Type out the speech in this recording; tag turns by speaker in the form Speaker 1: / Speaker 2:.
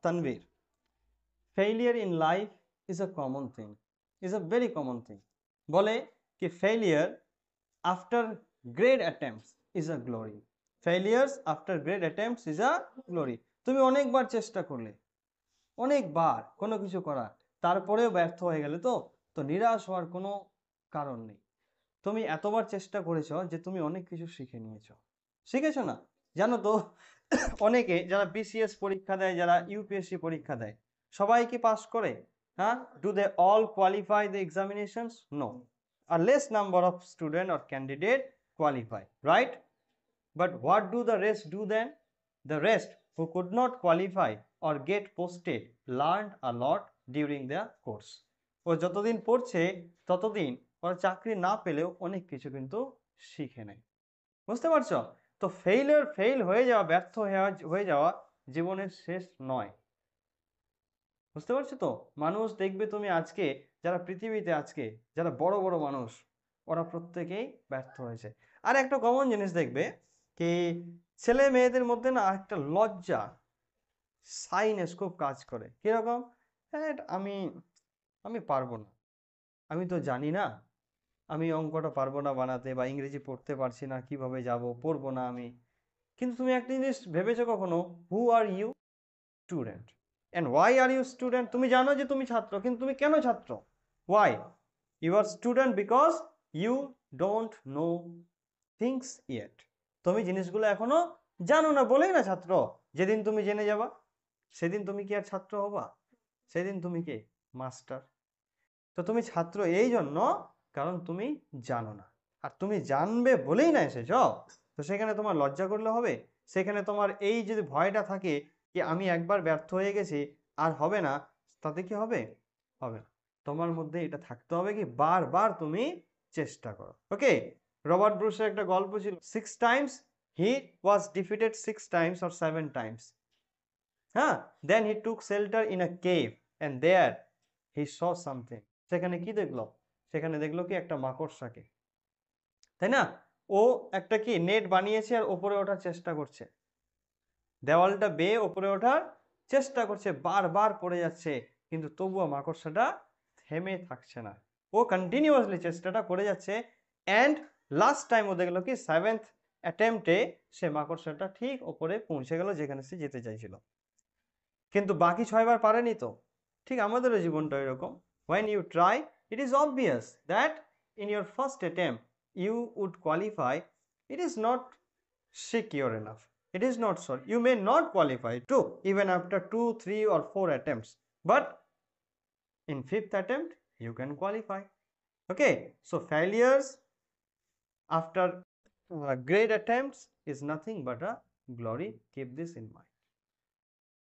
Speaker 1: Tanvir, failure in life is a common thing, is a very common thing. বলে কি failure after great attempts is a glory. Failures after great attempts is a glory. তুমি অনেকবার চেষ্টা করলে, অনেকবার কোনো কিছু করার, তারপরেও ব্যর্থ হয়ে গেলে তো তো নিরাশ হওয়ার কোনো কারণ নেই। তুমি এতবার চেষ্টা করেছো যে তুমি অনেক কিছু শিখে নিয়েছো, শিখেছো না? জানো তো অনেকে যারা বিসিএস পরীক্ষা দেয়, যারা ইউপিএসসি পরীক্ষা দেয়, সবাই কি পাস করে? হ্যাঁ, do they all qualify the examinations? No, a less number of student or candidate qualify, right? But what do the rest do then? The rest who could not qualify or get posted learned a lot during their course. ও যতদিন পড়ছে ততদিন ওরা চাকরি না পেলেও অনেক কিছু কিন্তু শিখে নেয়। বুঝতে পারছো? তো ফেল হয়ে যাওয়া, ব্যর্থ হয়ে যাওয়া জীবনের শেষ নয়। বুঝতে পারছো তো? মানুষ দেখবে তুমি আজকে, যারা পৃথিবীতে আজকে যারা বড় বড় মানুষ, ওরা প্রত্যেকেই ব্যর্থ হয়েছে। আর একটা কমন জিনিস দেখবে কি, ছেলে মেয়েদের মধ্যে না একটা লজ্জা সাইনেস খুব কাজ করে। কিরকম? হ্যাঁ, আমি আমি পারবো না, আমি তো জানি না, আমি অঙ্কটা পারবো না বানাতে, বা ইংরেজি পড়তে পারছি না, কিভাবে যাব, পড়বো না আমি। কিন্তু তুমি একটা জিনিস ভেবেছো কখনো, who are you? Student. And why are you student? তুমি জানো যে তুমি ছাত্র, কিন্তু তুমি কেন ছাত্র? Why you are student? Because you don't know things yet. তুমি জিনিসগুলো এখনো জানো না বলেই না ছাত্র। যেদিন তুমি জেনে যাবা, সেদিন তুমি কি আর ছাত্র হবা? সেদিন তুমি কে? মাস্টার। তো তুমি ছাত্র এই জন্য, কারণ তুমি জানো না। আর তুমি জানবে বলেই না এসেছ, তো সেখানে তোমার লজ্জা করলে হবে? সেখানে তোমার এই যদি ভয়টা থাকে কি আমি একবার ব্যর্থ হয়ে গেছি আর হবে না, তাতে কি হবে? হবে না। তোমার মধ্যে এটা থাকতে হবে কি বারবার তুমি চেষ্টা করো। ওকে, রবার্ট ব্রুসের একটা গল্প ছিল, 6 times he was defeated, 6 times or 7 times। হ্যাঁ, then he took shelter in a cave and there he saw something. সেখানে কি দেখলো? সেখানে দেখলো কি একটা মাকড়সাকে, তাই না? ও একটা কি নেট বানিয়েছে আর ওপরে ওঠার চেষ্টা করছে, দেওয়ালটা বেয়ে ওপরে ওঠার চেষ্টা করছে, বারবার পড়ে যাচ্ছে, কিন্তু তবুও মাকড়সাটা থেমে থাকছে না। ও কন্টিনিউয়াসলি চেষ্টাটা করে যাচ্ছে। অ্যান্ড লাস্ট টাইম ও দেখলো কি 7th অ্যাটেম্পটে সে মাকড়সাটা ঠিক ওপরে পৌঁছে গেল যেখানে সে যেতে চাইছিল। কিন্তু বাকি 6বার পারেনি তো। ঠিক আমাদেরও জীবনটা এরকম। when you try, it is obvious that in your first attempt you would qualify. It is not secure enough. It is not so. You may not qualify too, even after 2, 3 or 4 attempts. But in 5th attempt, you can qualify. Okay, so failures after great attempts is nothing but a glory. Keep this in mind.